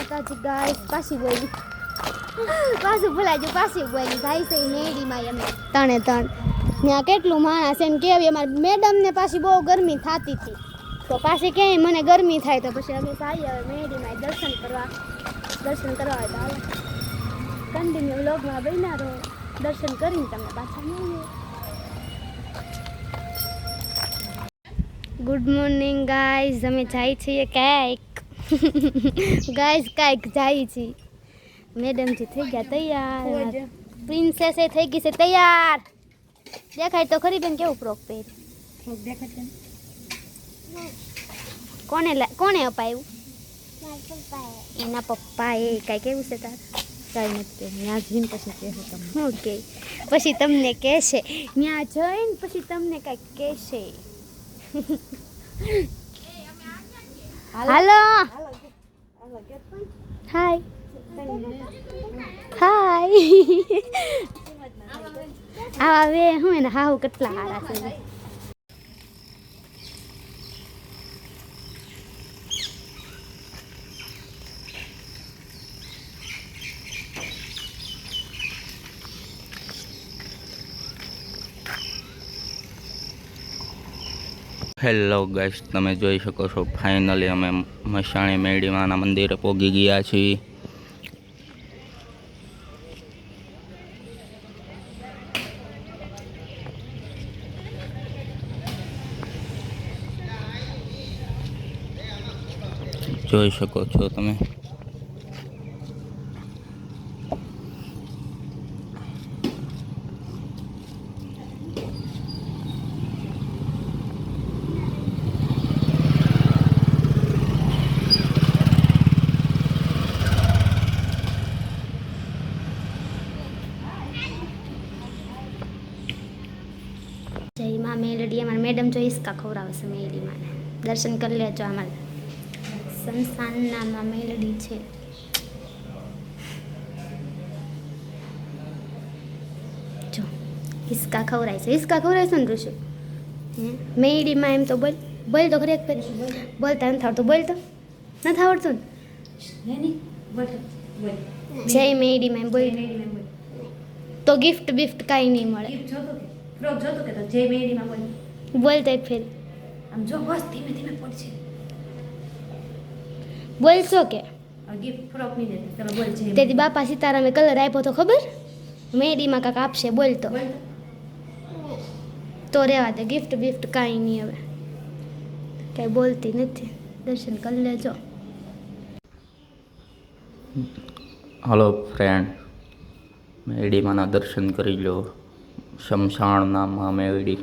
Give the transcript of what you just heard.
માતાજી ગાઈસ પાછી બોલી પાછું ભૂલાઈ ગયું પાછી બોલી ભાઈ છે મેડીમાં અમે ત્રણે ત્રણ ત્યાં કેટલું માણસ એમ કેવી અમારી મેડમને પાછી બહુ ગરમી થતી હતી તો પાછી ક્યાંય મને ગરમી થાય તો પછી અમે સારી હવે મેડીમાં દર્શન કરવા હતા કન્ટિન્યુ વ્લોગમાં બન્યા રહો દર્શન કરીને તમને પાછા મળીએ. ગુડ મોર્નિંગ ગાઈઝ અમે જાય છીએ કાંઈક ગાઈઝ કાંઈક જાય છીએ. મેડમજી થઈ ગયા તૈયાર પ્રિન્સેસે થઈ ગઈ છે તૈયાર. દેખાય તો ખરી બેન કેવું ફ્રોક પહેરી કોને અપાયું એના પપ્પાએ કાંઈ કેવું છે તાર કાંઈ નથી કે ત્યાં જઈને પછી કહેશે તમને ઓકે પછી તમને કહેશે ત્યાં જઈને પછી તમને કાંઈક કહેશે. હાલો હાય હાય આવા વે હું એને હાવ કેટલા હારા છે. હેલો ગાઈસ, તમે જોઈ શકો છો ફાઇનલી અમે મસાણી મેડીમાના મંદિરે પહોંચી ગયા છીએ. જોઈ શકો છો તમે. જય માં મેલડી અમારા મેડમ જો હિસકા ખવડાવશે મેલડીમાં દર્શન કરી લેજો. અમારે સંસ્થાનના માં મેલડી છે. જો હિસકા ખવડાવશે ને ઋષુ મેલડીમાં એમ તો બોલ તો ખરી એક બોલતા નથી આવડતું બોલતો નથી આવડતું ને જય મેલડીમાં બોલ તો ગિફ્ટ કાંઈ નહીં મળે. ફ્રોક જોતો કે તો જે મેડીમાં બોલ બોલતો એક ફેર આમ જો બસ ધીમે ધીમે પડશે બોલશો કે ગિફ્ટ ફ્રોક નહીં દે ચલો બોલ જે તેથી બાપા સીતારામે કલર આપ્યો તો ખબર મેડીમાં કાંક આપશે બોલતો તો રહેવા દે ગિફ્ટ કાંઈ નહીં હવે કાંઈ બોલતી નથી. દર્શન કરી લેજો. હલો ફ્રેન્ડ, મેડીમાના દર્શન કરી લો. શમશાણના માં મેળી